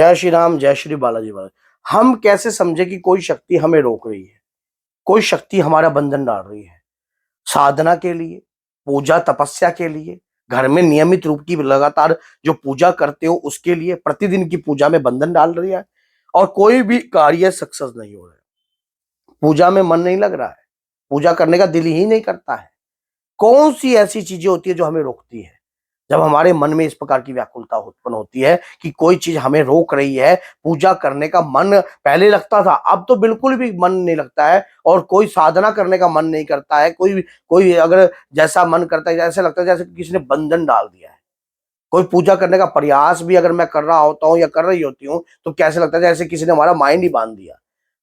जय श्री राम, जय श्री बालाजी महाराज। हम कैसे समझे कि कोई शक्ति हमें रोक रही है, कोई शक्ति हमारा बंधन डाल रही है? साधना के लिए, पूजा तपस्या के लिए, घर में नियमित रूप की लगातार जो पूजा करते हो उसके लिए, प्रतिदिन की पूजा में बंधन डाल रही है और कोई भी कार्य सक्सेस नहीं हो रहा है। पूजा में मन नहीं लग रहा है, पूजा करने का दिल ही नहीं करता है। कौन सी ऐसी चीजें होती है जो हमें रोकती है? जब हमारे मन में इस प्रकार की व्याकुलता उत्पन्न होती है कि कोई चीज हमें रोक रही है, पूजा करने का मन पहले लगता था, अब तो बिल्कुल भी मन नहीं लगता है और कोई साधना करने का मन नहीं करता है। कोई कोई अगर जैसा मन करता है, ऐसा लगता है जैसे किसी ने बंधन डाल दिया है। कोई पूजा करने का प्रयास भी अगर मैं कर रहा होता हूँ या कर रही होती हूँ तो कैसे लगता है जैसे किसी ने हमारा माइंड ही बांध दिया।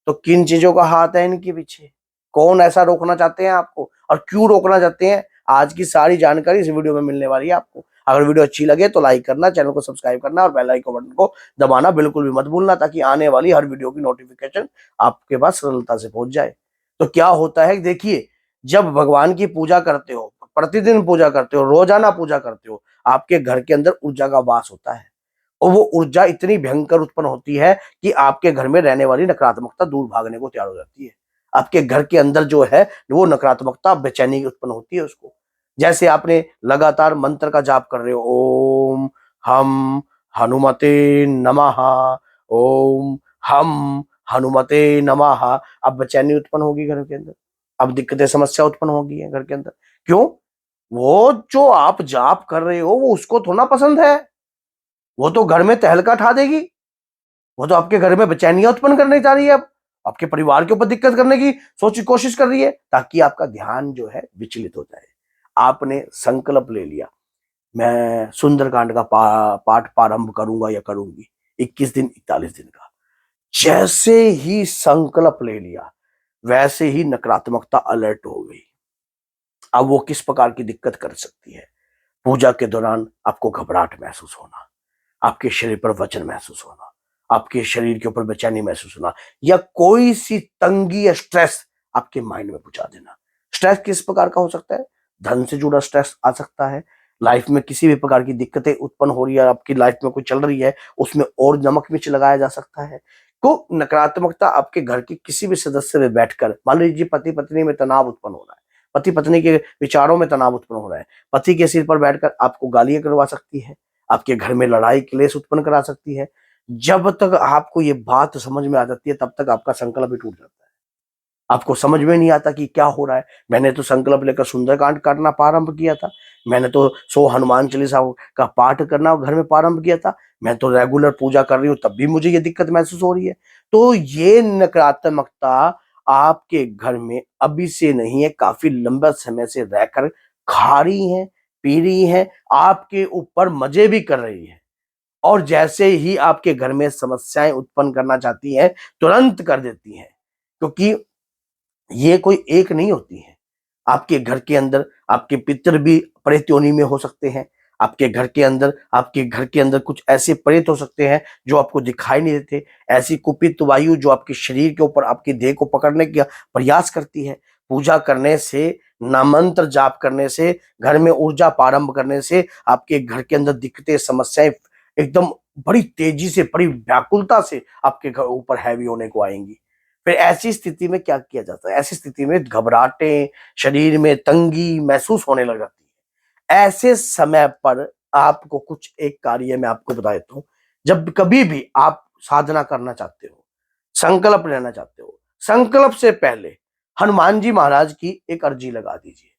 तो किन चीजों का हाथ है इनके पीछे? कौन ऐसा रोकना चाहते हैं आपको और क्यों रोकना चाहते हैं? आज की सारी जानकारी इस वीडियो में मिलने वाली है आपको। अगर वीडियो अच्छी लगे तो लाइक करना, चैनल को सब्सक्राइब करना और बेल आइकन बटन को दबाना बिल्कुल भी मत भूलना, ताकि आने वाली हर वीडियो की नोटिफिकेशन आपके पास सरलता से पहुंच जाए। तो क्या होता है, देखिए, जब भगवान की पूजा करते हो, प्रतिदिन पूजा करते हो, रोजाना पूजा करते हो, आपके घर के अंदर ऊर्जा का वास होता है और वो ऊर्जा इतनी भयंकर उत्पन्न होती है कि आपके घर में रहने वाली नकारात्मकता दूर भागने को तैयार हो जाती है। आपके घर के अंदर जो है वो नकारात्मकता, बेचैनी उत्पन्न होती है उसको। जैसे आपने लगातार मंत्र का जाप कर रहे हो, ओम हम हनुमते नमः, ओम हम हनुमते नमः। अब बेचैनी उत्पन्न होगी घर के अंदर, अब दिक्कतें समस्या उत्पन्न होगी है घर के अंदर। क्यों? वो जो आप जाप कर रहे हो वो उसको थोड़ा पसंद है, वो तो घर में तहलका ठा देगी, वो तो आपके घर में बेचैनियां उत्पन्न करने जा रही है। अब आपके परिवार के ऊपर दिक्कत करने की कोशिश कर रही है, ताकि आपका ध्यान जो है विचलित हो जाए। आपने संकल्प ले लिया, मैं सुंदरकांड का पाठ प्रारंभ करूंगा या करूंगी, 21 दिन 41 दिन का। जैसे ही संकल्प ले लिया वैसे ही नकारात्मकता अलर्ट हो गई। अब वो किस प्रकार की दिक्कत कर सकती है? पूजा के दौरान आपको घबराहट महसूस होना, आपके शरीर पर वजन महसूस होना, आपके शरीर के ऊपर बेचैनी महसूस होना, या कोई सी तंगी या स्ट्रेस आपके माइंड में पहुंचा देना। स्ट्रेस किस प्रकार का हो सकता है? धन से जुड़ा स्ट्रेस आ सकता है, लाइफ में किसी भी प्रकार की दिक्कतें उत्पन्न हो रही है, आपकी लाइफ में कोई चल रही है, उसमें और नमक मिर्च लगाया जा सकता है। को नकारात्मकता आपके घर के किसी भी सदस्य में बैठकर, मान लीजिए पति पत्नी में तनाव उत्पन्न हो रहा है, पति पत्नी के विचारों में तनाव उत्पन्न हो रहा है, पति के सिर पर बैठकर आपको गालियां करवा सकती है, आपके घर में लड़ाई क्लेश उत्पन्न करा सकती है। जब तक आपको ये बात समझ में आ जाती है तब तक आपका संकल्प भी टूट जाता है। आपको समझ में नहीं आता कि क्या हो रहा है। मैंने तो संकल्प लेकर सुंदरकांड करना प्रारंभ किया था, मैंने तो 100 हनुमान चालीसा का पाठ करना घर में प्रारंभ किया था, मैं तो रेगुलर पूजा कर रही हूँ, तब भी मुझे ये दिक्कत महसूस हो रही है। तो ये नकारात्मकता आपके घर में अभी से नहीं है, काफी लंबा समय से रहकर खा रही है, पी रही है, आपके ऊपर मजे भी कर रही है। और जैसे ही आपके घर में समस्याएं उत्पन्न करना चाहती हैं, तुरंत कर देती हैं, क्योंकि ये कोई एक नहीं होती है। आपके घर के अंदर आपके पितर भी प्रेत योनि में हो सकते हैं, आपके घर के अंदर कुछ ऐसे प्रेत हो सकते हैं जो आपको दिखाई नहीं देते, ऐसी कुपित वायु जो आपके शरीर के ऊपर, आपकी देह को पकड़ने का प्रयास करती है। पूजा करने से, नामंत्र जाप करने से, घर में ऊर्जा प्रारंभ करने से आपके घर के अंदर दिक्कतें, समस्याएं एकदम बड़ी तेजी से, बड़ी व्याकुलता से आपके घर ऊपर हैवी होने को आएंगी। फिर ऐसी स्थिति में क्या किया जाता है? ऐसी स्थिति में घबराहटें, शरीर में तंगी महसूस होने लग जाती है। ऐसे समय पर आपको कुछ एक कार्य मैं आपको बता देता हूँ। जब कभी भी आप साधना करना चाहते हो, संकल्प लेना चाहते हो, संकल्प से पहले हनुमान जी महाराज की एक अर्जी लगा दीजिए।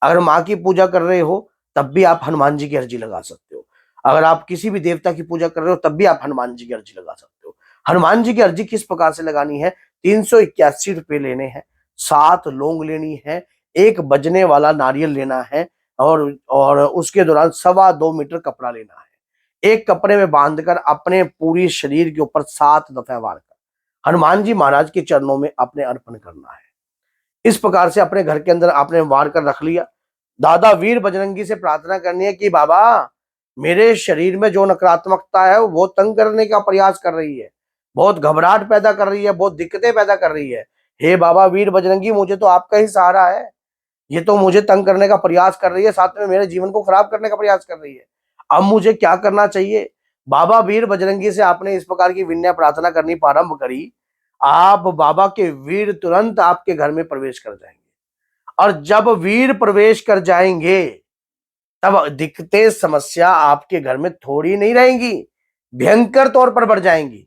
अगर माँ की पूजा कर रहे हो तब भी आप हनुमान जी की अर्जी लगा सकते हो। अगर आप किसी भी देवता की पूजा कर रहे हो तब भी आप हनुमान जी की अर्जी लगा सकते हो। हनुमान जी की अर्जी किस प्रकार से लगानी है? 381 रुपए लेने हैं, 7 लौंग लेनी है, एक बजने वाला नारियल लेना है और उसके दौरान 2.25 मीटर कपड़ा लेना है। एक कपड़े में बांधकर अपने पूरी शरीर के ऊपर 7 दफे वार कर हनुमान जी महाराज के चरणों में अपने अर्पण करना है। इस प्रकार से अपने घर के अंदर आपने वार कर रख लिया। दादा वीर बजरंगी से प्रार्थना करनी है कि बाबा, मेरे शरीर में जो नकारात्मकता है वो तंग करने का प्रयास कर रही है, बहुत घबराहट पैदा कर रही है, बहुत दिक्कतें पैदा कर रही है। हे बाबा वीर बजरंगी, मुझे तो आपका ही सहारा है, ये तो मुझे तंग करने का प्रयास कर रही है, साथ में मेरे जीवन को खराब करने का प्रयास कर रही है। अब मुझे क्या करना चाहिए? बाबा वीर बजरंगी से आपने इस प्रकार की विनय प्रार्थना करनी प्रारंभ करी, आप बाबा के वीर तुरंत आपके घर में प्रवेश कर जाएंगे। और जब वीर प्रवेश कर जाएंगे तब दिक्कतें समस्या आपके घर में थोड़ी नहीं रहेंगी, भयंकर तौर पर बढ़ जाएंगी।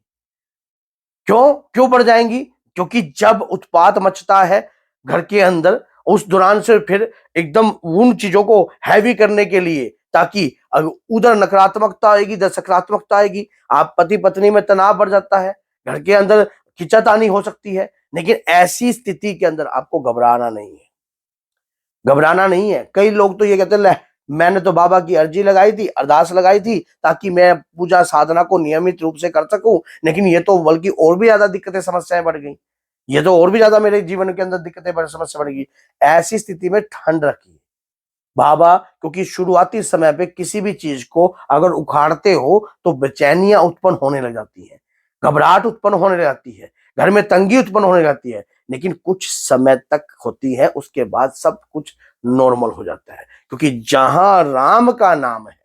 क्यों बढ़ जाएंगी? क्योंकि जब उत्पात मचता है घर के अंदर, उस दौरान से फिर एकदम उन चीजों को हैवी करने के लिए, ताकि उधर नकारात्मकता आएगी, इधर सकारात्मकता आएगी, आप पति पत्नी में तनाव बढ़ जाता है, घर के अंदर खिंचातानी हो सकती है। लेकिन ऐसी स्थिति के अंदर आपको घबराना नहीं है, घबराना नहीं है। कई लोग तो ये कहते हैं, मैंने तो बाबा की अर्जी लगाई थी, अरदास लगाई थी ताकि मैं पूजा साधना को नियमित रूप से कर सकूं, लेकिन ये तो बल्कि और भी ज्यादा दिक्कतें समस्याएं बढ़ गई, ये तो और भी ज्यादा मेरे जीवन के अंदर दिक्कतें समस्या बढ़ गई। ऐसी स्थिति में ठंड रखिए बाबा, क्योंकि शुरुआती समय पे किसी भी चीज को अगर उखाड़ते हो तो बेचैनियां उत्पन्न होने लग जाती है, घबराहट उत्पन्न होने लग जाती है, घर में तंगी उत्पन्न होने लगती है, लेकिन कुछ समय तक होती है, उसके बाद सब कुछ नॉर्मल हो जाता है। क्योंकि जहां राम का नाम है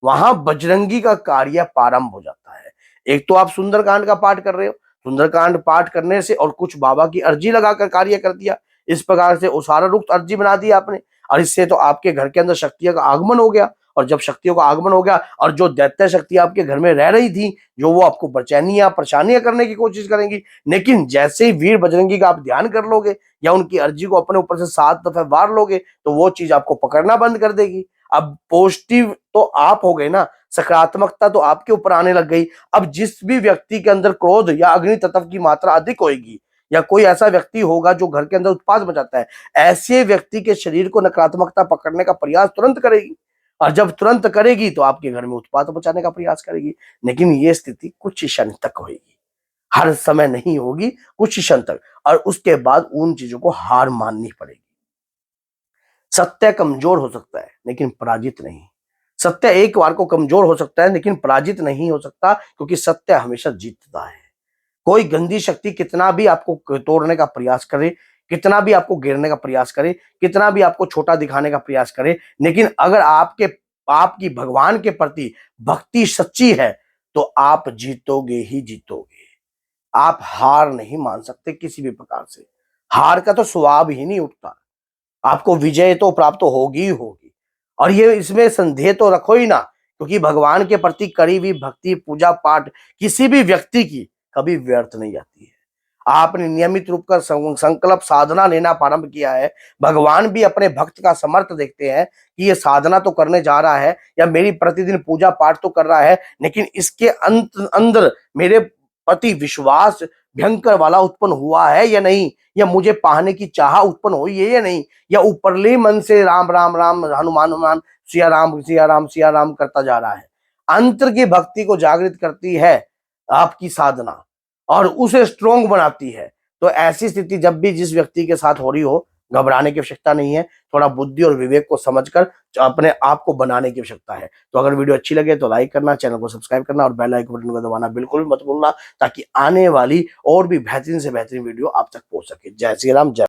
वहां बजरंगी का कार्य प्रारंभ हो जाता है। एक तो आप सुंदरकांड का पाठ कर रहे हो, सुंदरकांड पाठ करने से और कुछ बाबा की अर्जी लगाकर कार्य कर दिया, इस प्रकार से उसारा रुक्त अर्जी बना दी आपने, और इससे तो आपके घर के अंदर शक्तियों का आगमन हो गया। और जब शक्तियों का आगमन हो गया और जो दैत्य शक्ति आपके घर में रह रही थी, जो वो आपको बेचैनियां परेशानियां करने की कोशिश करेंगी, लेकिन जैसे ही वीर बजरंगी का आप ध्यान कर लोगे या उनकी अर्जी को अपने ऊपर से 7 दफे वार लोगे, तो वो चीज आपको पकड़ना बंद कर देगी। अब पॉजिटिव तो आप हो गए ना, सकारात्मकता तो आपके ऊपर आने लग गई। अब जिस भी व्यक्ति के अंदर क्रोध या अग्नि तत्व की मात्रा अधिक होगी, या कोई ऐसा व्यक्ति होगा जो घर के अंदर उत्पात मचाता है, ऐसे व्यक्ति के शरीर को नकारात्मकता पकड़ने का प्रयास तुरंत करेगी, और जब तुरंत करेगी तो आपके घर में उत्पात मचाने का प्रयास करेगी। लेकिन ये स्थिति कुछ क्षण तक होगी, हर समय नहीं होगी, कुछ क्षण तक, और उसके बाद उन चीजों को हार माननी पड़ेगी। सत्य कमजोर हो सकता है लेकिन पराजित नहीं। सत्य एक बार को कमजोर हो सकता है लेकिन पराजित नहीं हो सकता, क्योंकि सत्य हमेशा जीतता है। कोई गंदी शक्ति कितना भी आपको तोड़ने का प्रयास करे, कितना भी आपको गिरने का प्रयास करे, कितना भी आपको छोटा दिखाने का प्रयास करे, लेकिन अगर आपकी भगवान के प्रति भक्ति सच्ची है तो आप जीतोगे ही जीतोगे। आप हार नहीं मान सकते किसी भी प्रकार से, हार का तो स्वभाव ही नहीं उठता। आपको विजय तो प्राप्त होगी ही होगी, और ये इसमें संदेह तो रखो ही ना, क्योंकि भगवान के प्रति करी हुई भक्ति पूजा पाठ किसी भी व्यक्ति की कभी व्यर्थ नहीं जाती है। आपने नियमित रूप का संकल्प साधना लेना प्रारंभ किया है, भगवान भी अपने भक्त का समर्थ देखते हैं कि ये साधना तो करने जा रहा है या मेरी प्रतिदिन पूजा पाठ तो कर रहा है, लेकिन इसके अंदर मेरे प्रति विश्वास भयंकर वाला उत्पन्न हुआ है या नहीं, या मुझे पाने की चाह उत्पन्न हुई है या नहीं, या ऊपरले मन से राम राम राम हनुमान हनुमान सिया राम सिया राम सिया राम करता जा रहा है। अंतर की भक्ति को जागृत करती है आपकी साधना, और उसे स्ट्रोंग बनाती है। तो ऐसी स्थिति जब भी जिस व्यक्ति के साथ हो रही हो, घबराने की आवश्यकता नहीं है, थोड़ा बुद्धि और विवेक को समझकर अपने आप को बनाने की आवश्यकता है। तो अगर वीडियो अच्छी लगे तो लाइक करना, चैनल को सब्सक्राइब करना और बेल आइकन बटन को दबाना बिल्कुल भी मत भूलना, ताकि आने वाली और भी बेहतरीन से बेहतरीन वीडियो आप तक पहुंच सके। जय श्री राम, जय